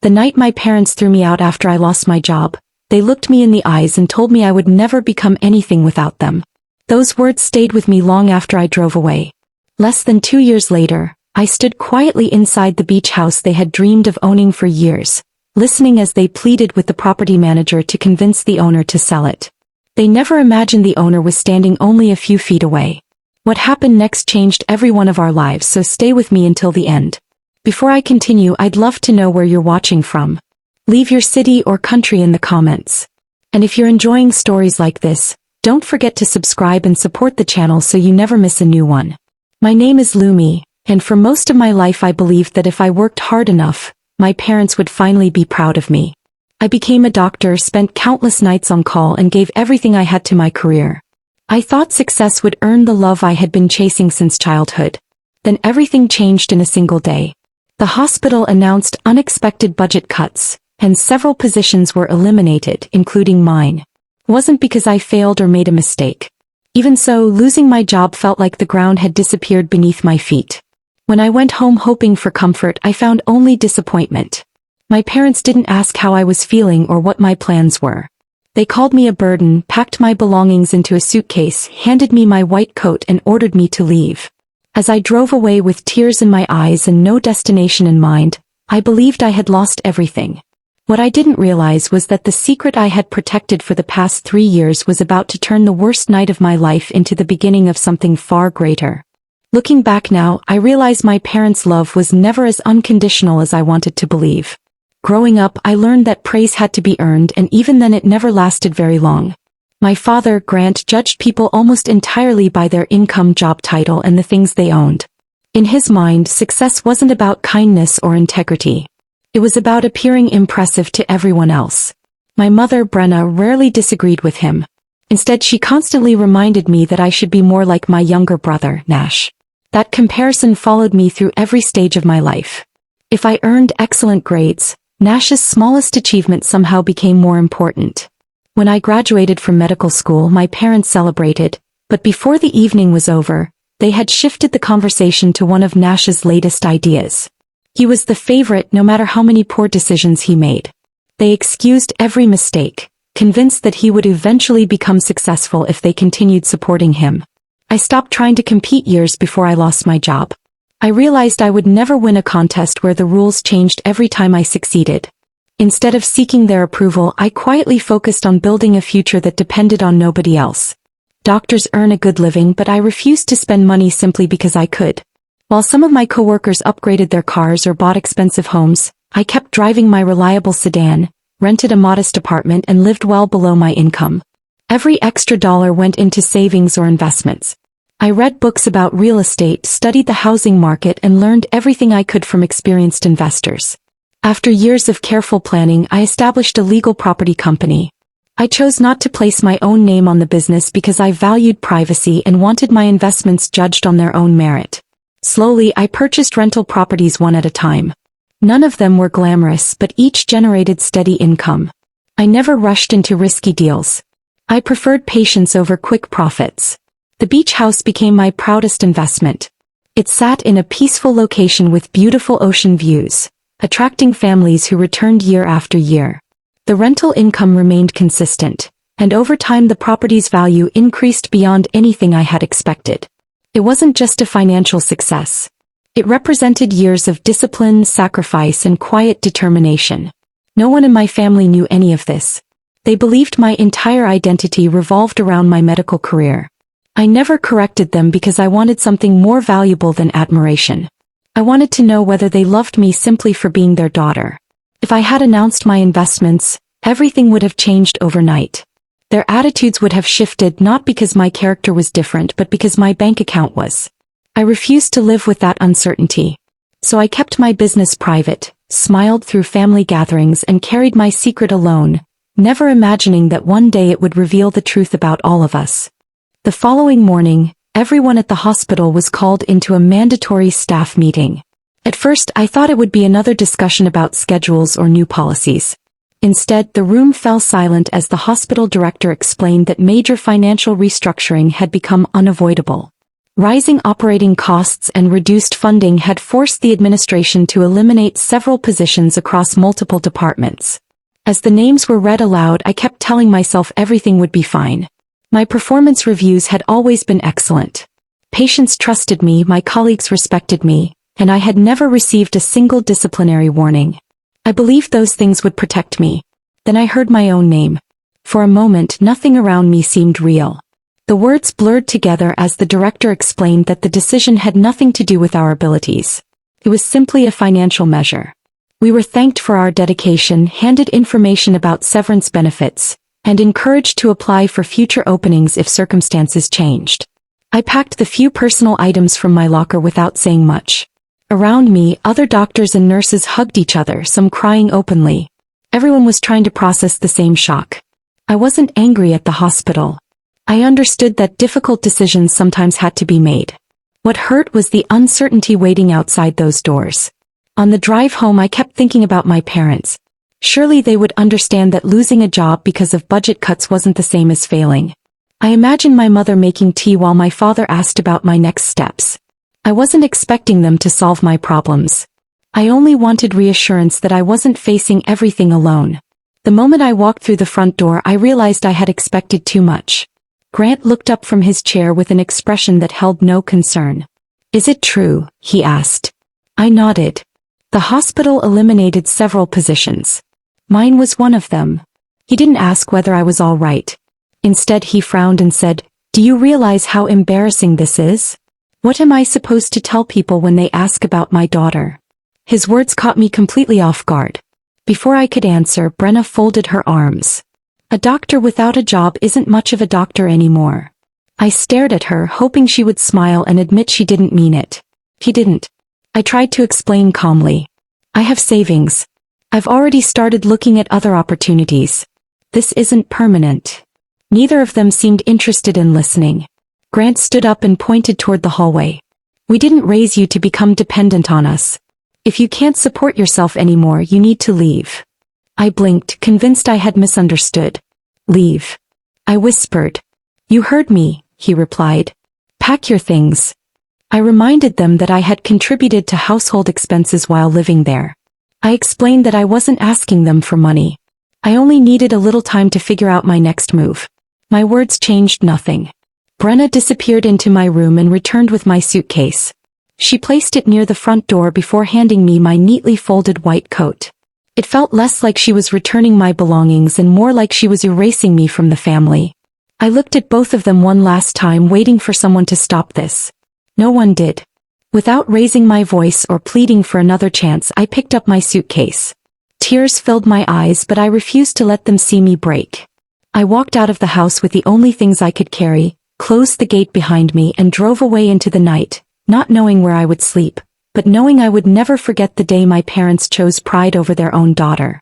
The night my parents threw me out after I lost my job, they looked me in the eyes and told me I would never become anything without them. Those words stayed with me long after I drove away. Less than 2 years later, I stood quietly inside the beach house they had dreamed of owning for years, listening as they pleaded with the property manager to convince the owner to sell it. They never imagined the owner was standing only a few feet away. What happened next changed every one of our lives, so stay with me until the end. Before I continue, I'd love to know where you're watching from. Leave your city or country in the comments. And if you're enjoying stories like this, don't forget to subscribe and support the channel so you never miss a new one. My name is Lumi, and for most of my life I believed that if I worked hard enough, my parents would finally be proud of me. I became a doctor, spent countless nights on call, and gave everything I had to my career. I thought success would earn the love I had been chasing since childhood. Then everything changed in a single day. The hospital announced unexpected budget cuts, and several positions were eliminated, including mine. It wasn't because I failed or made a mistake. Even so, losing my job felt like the ground had disappeared beneath my feet. When I went home hoping for comfort, I found only disappointment. My parents didn't ask how I was feeling or what my plans were. They called me a burden, packed my belongings into a suitcase, handed me my white coat, and ordered me to leave. As I drove away with tears in my eyes and no destination in mind, I believed I had lost everything. What I didn't realize was that the secret I had protected for the past 3 years was about to turn the worst night of my life into the beginning of something far greater. Looking back now, I realize my parents' love was never as unconditional as I wanted to believe. Growing up, I learned that praise had to be earned, and even then it never lasted very long. My father, Grant, judged people almost entirely by their income, job title, and the things they owned. In his mind, success wasn't about kindness or integrity. It was about appearing impressive to everyone else. My mother, Brenna, rarely disagreed with him. Instead, she constantly reminded me that I should be more like my younger brother, Nash. That comparison followed me through every stage of my life. If I earned excellent grades, Nash's smallest achievement somehow became more important. When I graduated from medical school, my parents celebrated, but before the evening was over, they had shifted the conversation to one of Nash's latest ideas. He was the favorite no matter how many poor decisions he made. They excused every mistake, convinced that he would eventually become successful if they continued supporting him. I stopped trying to compete years before I lost my job. I realized I would never win a contest where the rules changed every time I succeeded. Instead of seeking their approval, I quietly focused on building a future that depended on nobody else. Doctors earn a good living, but I refused to spend money simply because I could. While some of my coworkers upgraded their cars or bought expensive homes, I kept driving my reliable sedan, rented a modest apartment, and lived well below my income. Every extra dollar went into savings or investments. I read books about real estate, studied the housing market, and learned everything I could from experienced investors. After years of careful planning, I established a legal property company. I chose not to place my own name on the business because I valued privacy and wanted my investments judged on their own merit. Slowly, I purchased rental properties one at a time. None of them were glamorous, but each generated steady income. I never rushed into risky deals. I preferred patience over quick profits. The beach house became my proudest investment. It sat in a peaceful location with beautiful ocean views, attracting families who returned year after year. The rental income remained consistent, and over time the property's value increased beyond anything I had expected. It wasn't just a financial success. It represented years of discipline, sacrifice, and quiet determination. No one in my family knew any of this. They believed my entire identity revolved around my medical career. I never corrected them because I wanted something more valuable than admiration. I wanted to know whether they loved me simply for being their daughter. If I had announced my investments, everything would have changed overnight. Their attitudes would have shifted not because my character was different but because my bank account was. I refused to live with that uncertainty. So I kept my business private, smiled through family gatherings, and carried my secret alone, never imagining that one day it would reveal the truth about all of us. The following morning, everyone at the hospital was called into a mandatory staff meeting. At first, I thought it would be another discussion about schedules or new policies. Instead, the room fell silent as the hospital director explained that major financial restructuring had become unavoidable. Rising operating costs and reduced funding had forced the administration to eliminate several positions across multiple departments. As the names were read aloud, I kept telling myself everything would be fine. My performance reviews had always been excellent. Patients trusted me, my colleagues respected me, and I had never received a single disciplinary warning. I believed those things would protect me. Then I heard my own name. For a moment, nothing around me seemed real. The words blurred together as the director explained that the decision had nothing to do with our abilities. It was simply a financial measure. We were thanked for our dedication, handed information about severance benefits, and encouraged to apply for future openings if circumstances changed. I packed the few personal items from my locker without saying much. Around me, other doctors and nurses hugged each other, some crying openly. Everyone was trying to process the same shock. I wasn't angry at the hospital. I understood that difficult decisions sometimes had to be made. What hurt was the uncertainty waiting outside those doors. On the drive home, I kept thinking about my parents. Surely they would understand that losing a job because of budget cuts wasn't the same as failing. I imagined my mother making tea while my father asked about my next steps. I wasn't expecting them to solve my problems. I only wanted reassurance that I wasn't facing everything alone. The moment I walked through the front door, I realized I had expected too much. Grant looked up from his chair with an expression that held no concern. "Is it true?" he asked. I nodded. The hospital eliminated several positions. Mine was one of them. He didn't ask whether I was all right. Instead, he frowned and said, "Do you realize how embarrassing this is? What am I supposed to tell people when they ask about my daughter?" His words caught me completely off guard. Before I could answer, Brenna folded her arms. A doctor without a job isn't much of a doctor anymore. I stared at her, hoping she would smile and admit she didn't mean it. She didn't. I tried to explain calmly. "I have savings. I've already started looking at other opportunities. This isn't permanent." Neither of them seemed interested in listening. Grant stood up and pointed toward the hallway. "We didn't raise you to become dependent on us. If you can't support yourself anymore, you need to leave." I blinked, convinced I had misunderstood. "Leave?" I whispered. "You heard me," he replied. "Pack your things." I reminded them that I had contributed to household expenses while living there. I explained that I wasn't asking them for money. I only needed a little time to figure out my next move. My words changed nothing. Brenna disappeared into my room and returned with my suitcase. She placed it near the front door before handing me my neatly folded white coat. It felt less like she was returning my belongings and more like she was erasing me from the family. I looked at both of them one last time, waiting for someone to stop this. No one did. Without raising my voice or pleading for another chance, I picked up my suitcase. Tears filled my eyes, but I refused to let them see me break. I walked out of the house with the only things I could carry, closed the gate behind me, and drove away into the night, not knowing where I would sleep, but knowing I would never forget the day my parents chose pride over their own daughter.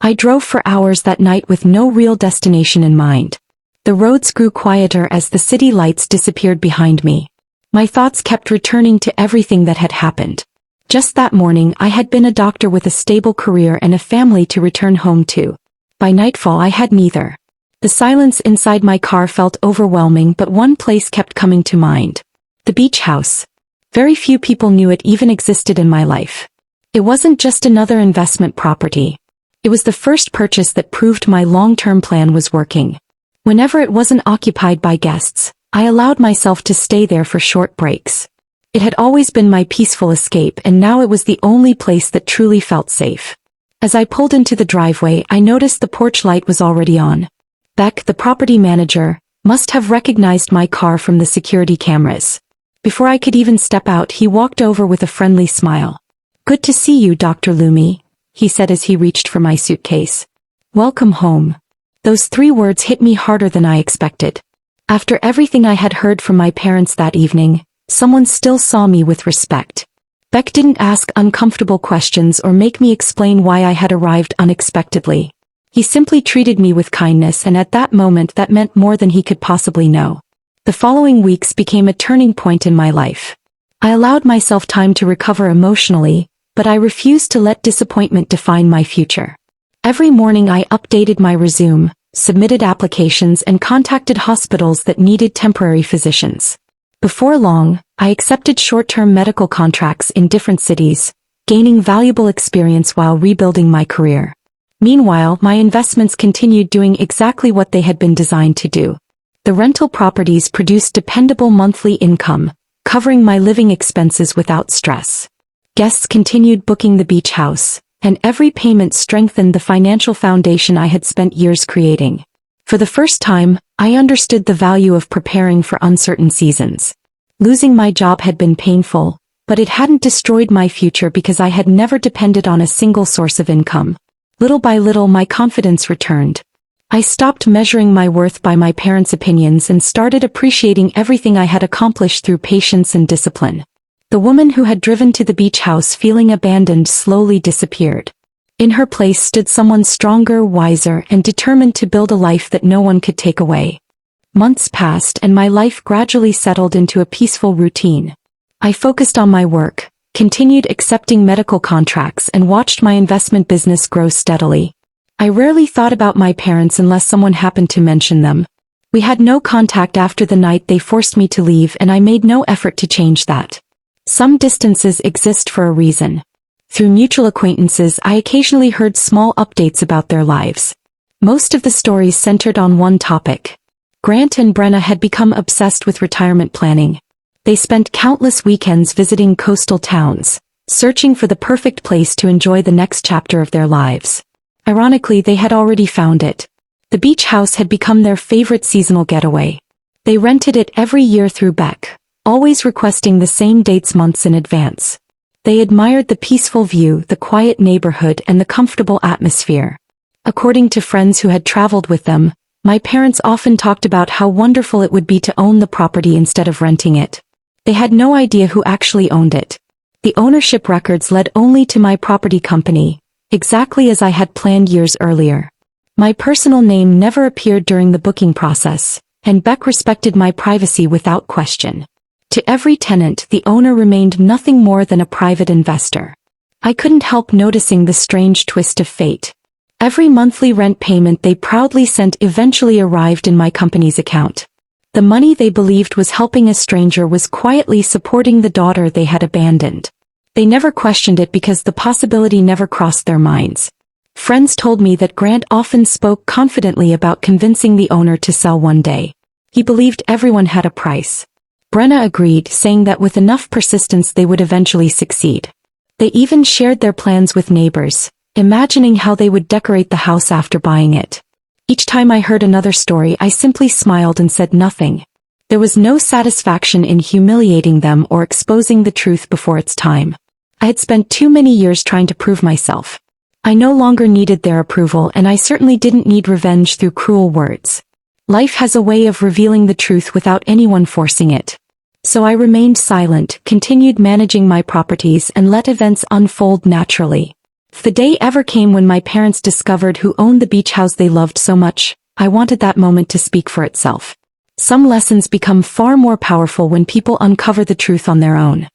I drove for hours that night with no real destination in mind. The roads grew quieter as the city lights disappeared behind me. My thoughts kept returning to everything that had happened. Just that morning, I had been a doctor with a stable career and a family to return home to. By nightfall, I had neither. The silence inside my car felt overwhelming, but one place kept coming to mind. The beach house. Very few people knew it even existed in my life. It wasn't just another investment property. It was the first purchase that proved my long-term plan was working. Whenever it wasn't occupied by guests, I allowed myself to stay there for short breaks. It had always been my peaceful escape, and now it was the only place that truly felt safe. As I pulled into the driveway, I noticed the porch light was already on. Beck, the property manager, must have recognized my car from the security cameras. Before I could even step out, he walked over with a friendly smile. "Good to see you, Dr. Loomy," he said as he reached for my suitcase. "Welcome home." Those 3 words hit me harder than I expected. After everything I had heard from my parents that evening, someone still saw me with respect. Beck didn't ask uncomfortable questions or make me explain why I had arrived unexpectedly. He simply treated me with kindness, and at that moment that meant more than he could possibly know. The following weeks became a turning point in my life. I allowed myself time to recover emotionally, but I refused to let disappointment define my future. Every morning I updated my resume, submitted applications, and contacted hospitals that needed temporary physicians. Before long, I accepted short-term medical contracts in different cities, gaining valuable experience while rebuilding my career. Meanwhile, my investments continued doing exactly what they had been designed to do. The rental properties produced dependable monthly income, covering my living expenses without stress. Guests continued booking the beach house, and every payment strengthened the financial foundation I had spent years creating. For the first time, I understood the value of preparing for uncertain seasons. Losing my job had been painful, but it hadn't destroyed my future because I had never depended on a single source of income. Little by little, my confidence returned. I stopped measuring my worth by my parents' opinions and started appreciating everything I had accomplished through patience and discipline. The woman who had driven to the beach house feeling abandoned slowly disappeared. In her place stood someone stronger, wiser, and determined to build a life that no one could take away. Months passed and my life gradually settled into a peaceful routine. I focused on my work, continued accepting medical contracts, and watched my investment business grow steadily. I rarely thought about my parents unless someone happened to mention them. We had no contact after the night they forced me to leave, and I made no effort to change that. Some distances exist for a reason. Through mutual acquaintances, I occasionally heard small updates about their lives. Most of the stories centered on one topic. Grant and Brenna had become obsessed with retirement planning. They spent countless weekends visiting coastal towns, searching for the perfect place to enjoy the next chapter of their lives. Ironically, they had already found it. The beach house had become their favorite seasonal getaway. They rented it every year through Beck, always requesting the same dates months in advance. They admired the peaceful view, the quiet neighborhood, and the comfortable atmosphere. According to friends who had traveled with them, my parents often talked about how wonderful it would be to own the property instead of renting it. They had no idea who actually owned it. The ownership records led only to my property company, exactly as I had planned years earlier. My personal name never appeared during the booking process, and Beck respected my privacy without question. To every tenant, the owner remained nothing more than a private investor. I couldn't help noticing the strange twist of fate. Every monthly rent payment they proudly sent eventually arrived in my company's account. The money they believed was helping a stranger was quietly supporting the daughter they had abandoned. They never questioned it because the possibility never crossed their minds. Friends told me that Grant often spoke confidently about convincing the owner to sell one day. He believed everyone had a price. Brenna agreed, saying that with enough persistence they would eventually succeed. They even shared their plans with neighbors, imagining how they would decorate the house after buying it. Each time I heard another story, I simply smiled and said nothing. There was no satisfaction in humiliating them or exposing the truth before its time. I had spent too many years trying to prove myself. I no longer needed their approval, and I certainly didn't need revenge through cruel words. Life has a way of revealing the truth without anyone forcing it. So I remained silent, continued managing my properties, and let events unfold naturally. If the day ever came when my parents discovered who owned the beach house they loved so much, I wanted that moment to speak for itself. Some lessons become far more powerful when people uncover the truth on their own.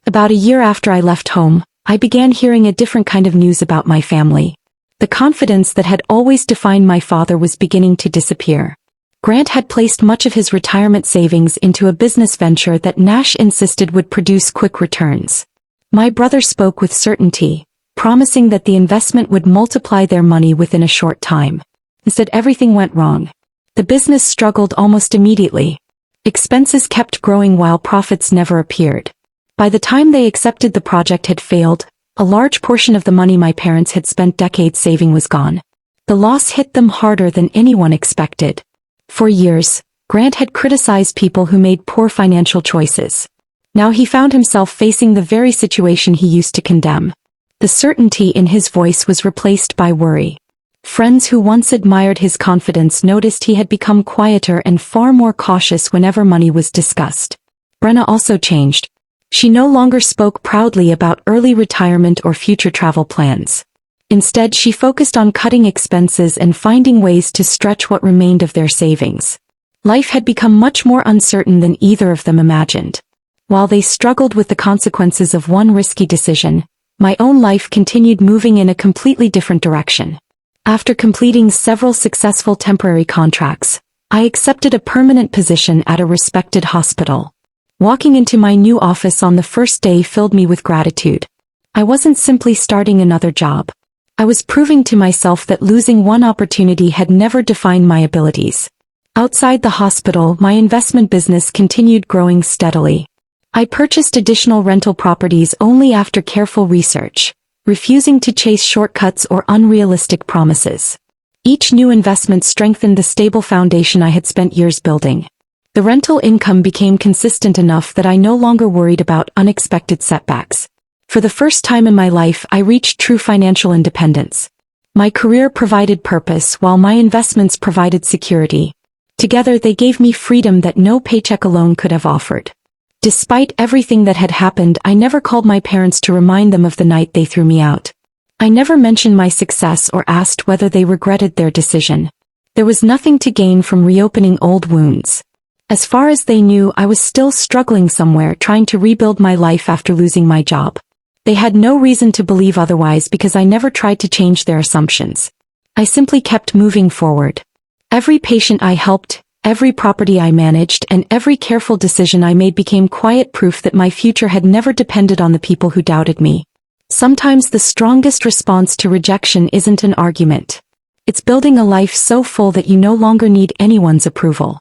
About a year after I left home, I began hearing a different kind of news about my family. The confidence that had always defined my father was beginning to disappear. Grant had placed much of his retirement savings into a business venture that Nash insisted would produce quick returns. My brother spoke with certainty, promising that the investment would multiply their money within a short time. Instead, everything went wrong. The business struggled almost immediately. Expenses kept growing while profits never appeared. By the time they accepted the project had failed, a large portion of the money my parents had spent decades saving was gone. The loss hit them harder than anyone expected. For years, Grant had criticized people who made poor financial choices. Now he found himself facing the very situation he used to condemn. The certainty in his voice was replaced by worry. Friends who once admired his confidence noticed he had become quieter and far more cautious whenever money was discussed. Brenna also changed. She no longer spoke proudly about early retirement or future travel plans. Instead, she focused on cutting expenses and finding ways to stretch what remained of their savings. Life had become much more uncertain than either of them imagined. While they struggled with the consequences of one risky decision, my own life continued moving in a completely different direction. After completing several successful temporary contracts, I accepted a permanent position at a respected hospital. Walking into my new office on the first day filled me with gratitude. I wasn't simply starting another job. I was proving to myself that losing one opportunity had never defined my abilities. Outside the hospital, my investment business continued growing steadily. I purchased additional rental properties only after careful research, refusing to chase shortcuts or unrealistic promises. Each new investment strengthened the stable foundation I had spent years building. The rental income became consistent enough that I no longer worried about unexpected setbacks. For the first time in my life, I reached true financial independence. My career provided purpose while my investments provided security. Together they gave me freedom that no paycheck alone could have offered. Despite everything that had happened, I never called my parents to remind them of the night they threw me out. I never mentioned my success or asked whether they regretted their decision. There was nothing to gain from reopening old wounds. As far as they knew, I was still struggling somewhere, trying to rebuild my life after losing my job. They had no reason to believe otherwise because I never tried to change their assumptions. I simply kept moving forward. Every patient I helped, every property I managed, and every careful decision I made became quiet proof that my future had never depended on the people who doubted me. Sometimes the strongest response to rejection isn't an argument. It's building a life so full that you no longer need anyone's approval.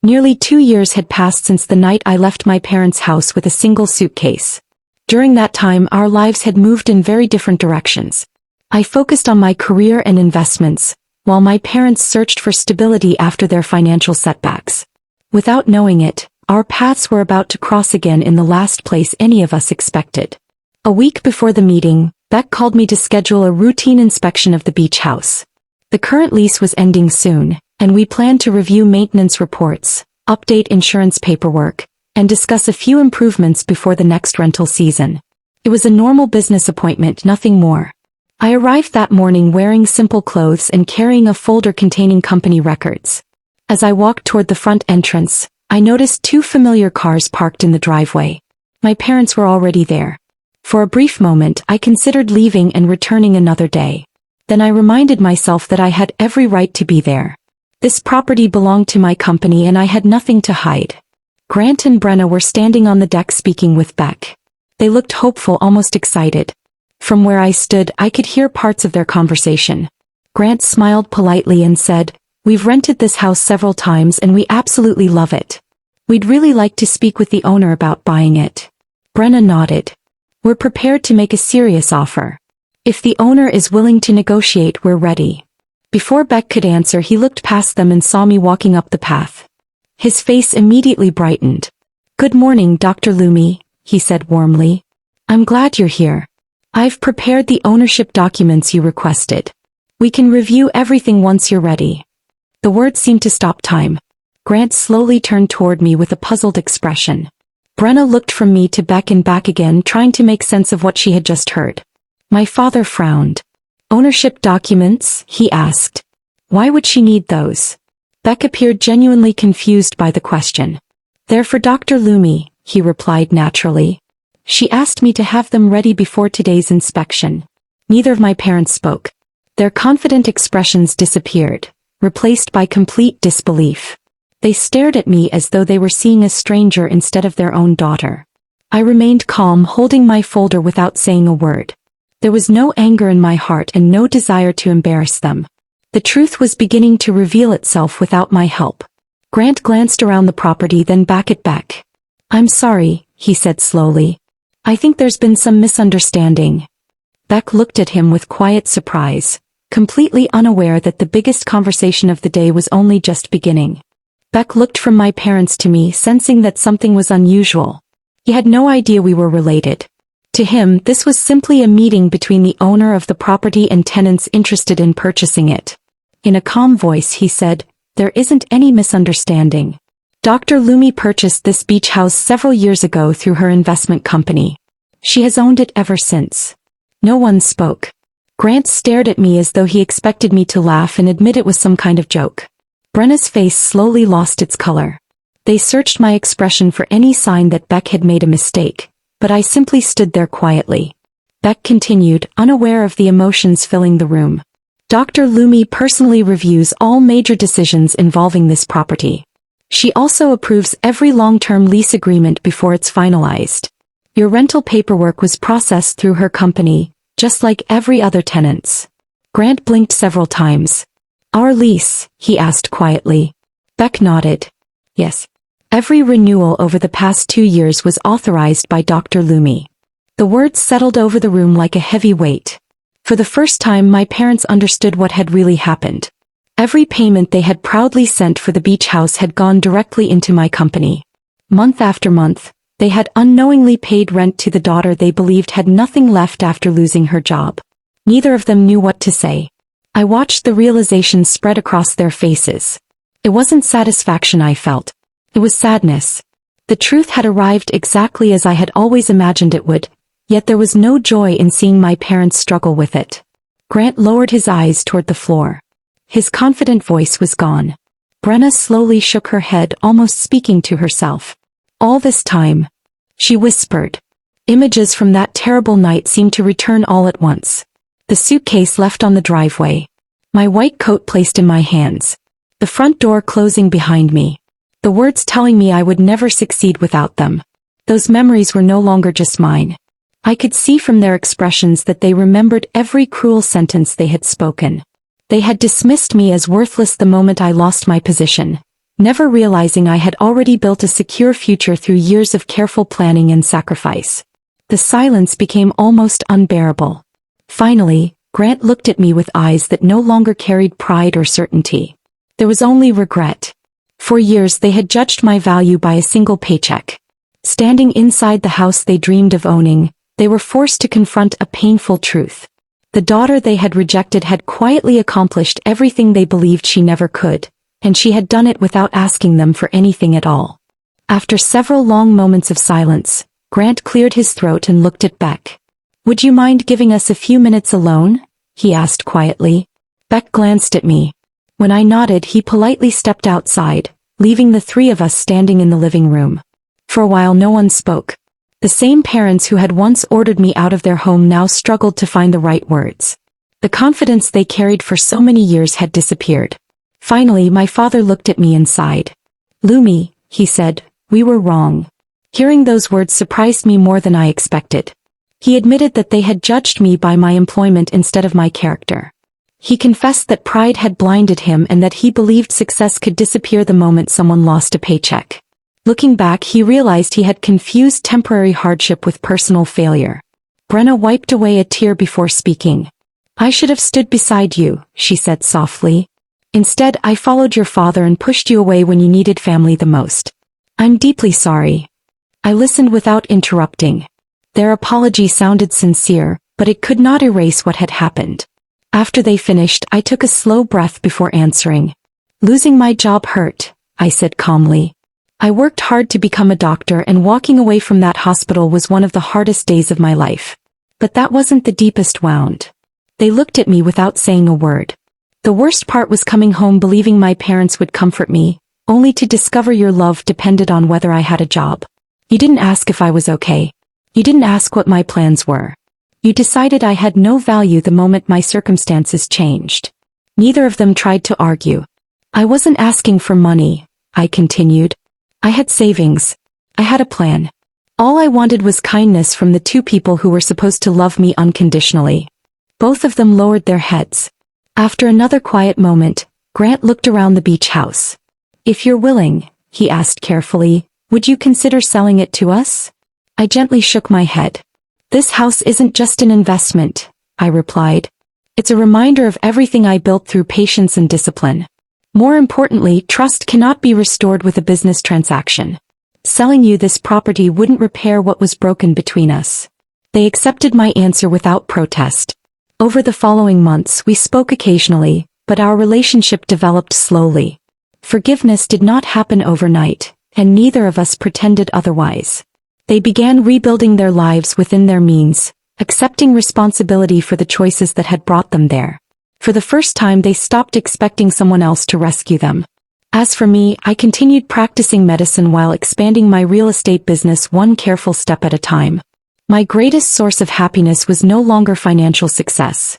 Nearly 2 years had passed since the night I left my parents' house with a single suitcase. During that time, our lives had moved in very different directions. I focused on my career and investments, while my parents searched for stability after their financial setbacks. Without knowing it, our paths were about to cross again in the last place any of us expected. A week before the meeting, Beck called me to schedule a routine inspection of the beach house. The current lease was ending soon, and we planned to review maintenance reports, update insurance paperwork, and discuss a few improvements before the next rental season. It was a normal business appointment, nothing more. I arrived that morning wearing simple clothes and carrying a folder containing company records. As I walked toward the front entrance, I noticed 2 familiar cars parked in the driveway. My parents were already there. For a brief moment, I considered leaving and returning another day. Then I reminded myself that I had every right to be there. This property belonged to my company and I had nothing to hide. Grant and Brenna were standing on the deck speaking with Beck. They looked hopeful, almost excited. From where I stood, I could hear parts of their conversation. Grant smiled politely and said, "We've rented this house several times and we absolutely love it. We'd really like to speak with the owner about buying it." Brenna nodded. "We're prepared to make a serious offer. If the owner is willing to negotiate, we're ready." Before Beck could answer, he looked past them and saw me walking up the path. His face immediately brightened. "Good morning, Dr. Lumi," he said warmly. "I'm glad you're here. I've prepared the ownership documents you requested. We can review everything once you're ready." The words seemed to stop time. Grant slowly turned toward me with a puzzled expression. Brenna looked from me to Beck and back again, trying to make sense of what she had just heard. My father frowned. "Ownership documents?" he asked. "Why would she need those?" Beck appeared genuinely confused by the question. "They're for Dr. Lumi," he replied naturally. "She asked me to have them ready before today's inspection." Neither of my parents spoke. Their confident expressions disappeared, replaced by complete disbelief. They stared at me as though they were seeing a stranger instead of their own daughter. I remained calm, holding my folder without saying a word. There was no anger in my heart and no desire to embarrass them. The truth was beginning to reveal itself without my help. Grant glanced around the property, then back at Beck. "I'm sorry," he said slowly. "I think there's been some misunderstanding." Beck looked at him with quiet surprise, completely unaware that the biggest conversation of the day was only just beginning. Beck looked from my parents to me, sensing that something was unusual. He had no idea we were related. To him, this was simply a meeting between the owner of the property and tenants interested in purchasing it. In a calm voice he said, "There isn't any misunderstanding. Dr. Lumi purchased this beach house several years ago through her investment company. She has owned it ever since." No one spoke. Grant stared at me as though he expected me to laugh and admit it was some kind of joke. Brenna's face slowly lost its color. They searched my expression for any sign that Beck had made a mistake, but I simply stood there quietly. Beck continued, unaware of the emotions filling the room. "Dr. Lumi personally reviews all major decisions involving this property. She also approves every long-term lease agreement before it's finalized. Your rental paperwork was processed through her company, just like every other tenant's. Grant blinked several times. Our lease, he asked quietly. Beck nodded. Yes. Every renewal over the past 2 years was authorized by Dr. Lumi. The words settled over the room like a heavy weight. For the first time, my parents understood what had really happened. Every payment they had proudly sent for the beach house had gone directly into my company. Month after month, they had unknowingly paid rent to the daughter they believed had nothing left after losing her job. Neither of them knew what to say. I watched the realization spread across their faces. It wasn't satisfaction I felt. It was sadness. The truth had arrived exactly as I had always imagined it would, yet there was no joy in seeing my parents struggle with it. Grant lowered his eyes toward the floor. His confident voice was gone. Brenna slowly shook her head, almost speaking to herself. All this time, she whispered. Images from that terrible night seemed to return all at once. The suitcase left on the driveway. My white coat placed in my hands. The front door closing behind me. The words telling me I would never succeed without them. Those memories were no longer just mine. I could see from their expressions that they remembered every cruel sentence they had spoken. They had dismissed me as worthless the moment I lost my position, never realizing I had already built a secure future through years of careful planning and sacrifice. The silence became almost unbearable. Finally, Grant looked at me with eyes that no longer carried pride or certainty. There was only regret. For years they had judged my value by a single paycheck. Standing inside the house they dreamed of owning, they were forced to confront a painful truth. The daughter they had rejected had quietly accomplished everything they believed she never could, and she had done it without asking them for anything at all. After several long moments of silence, Grant cleared his throat and looked at Beck. "Would you mind giving us a few minutes alone?" he asked quietly. Beck glanced at me. When I nodded, he politely stepped outside, leaving the three of us standing in the living room. For a while no one spoke. The same parents who had once ordered me out of their home now struggled to find the right words. The confidence they carried for so many years had disappeared. Finally, my father looked at me and sighed. "Lumi," he said, "we were wrong." Hearing those words surprised me more than I expected. He admitted that they had judged me by my employment instead of my character. He confessed that pride had blinded him and that he believed success could disappear the moment someone lost a paycheck. Looking back, he realized he had confused temporary hardship with personal failure. Brenna wiped away a tear before speaking. "I should have stood beside you," she said softly. "Instead, I followed your father and pushed you away when you needed family the most. I'm deeply sorry." I listened without interrupting. Their apology sounded sincere, but it could not erase what had happened. After they finished, I took a slow breath before answering. "Losing my job hurt," I said calmly. "I worked hard to become a doctor, and walking away from that hospital was one of the hardest days of my life. But that wasn't the deepest wound." They looked at me without saying a word. "The worst part was coming home believing my parents would comfort me, only to discover your love depended on whether I had a job. You didn't ask if I was okay. You didn't ask what my plans were. You decided I had no value the moment my circumstances changed." Neither of them tried to argue. "I wasn't asking for money," I continued. "I had savings. I had a plan. All I wanted was kindness from the two people who were supposed to love me unconditionally." Both of them lowered their heads. After another quiet moment, Grant looked around the beach house. "If you're willing," he asked carefully, "would you consider selling it to us?" I gently shook my head. "This house isn't just an investment," I replied. "It's a reminder of everything I built through patience and discipline. More importantly, trust cannot be restored with a business transaction. Selling you this property wouldn't repair what was broken between us." They accepted my answer without protest. Over the following months, we spoke occasionally, but our relationship developed slowly. Forgiveness did not happen overnight, and neither of us pretended otherwise. They began rebuilding their lives within their means, accepting responsibility for the choices that had brought them there. For the first time, they stopped expecting someone else to rescue them. As for me, I continued practicing medicine while expanding my real estate business one careful step at a time. My greatest source of happiness was no longer financial success.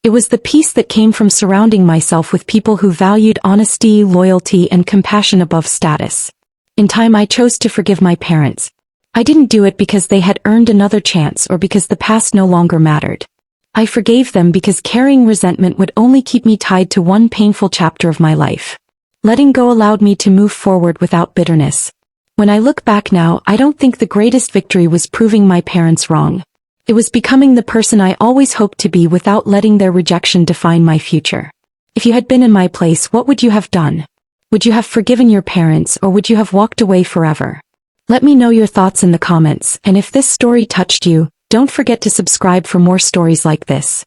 It was the peace that came from surrounding myself with people who valued honesty, loyalty, and compassion above status. In time, I chose to forgive my parents. I didn't do it because they had earned another chance or because the past no longer mattered. I forgave them because carrying resentment would only keep me tied to one painful chapter of my life. Letting go allowed me to move forward without bitterness. When I look back now, I don't think the greatest victory was proving my parents wrong. It was becoming the person I always hoped to be without letting their rejection define my future. If you had been in my place, what would you have done? Would you have forgiven your parents, or would you have walked away forever? Let me know your thoughts in the comments, and if this story touched you, don't forget to subscribe for more stories like this.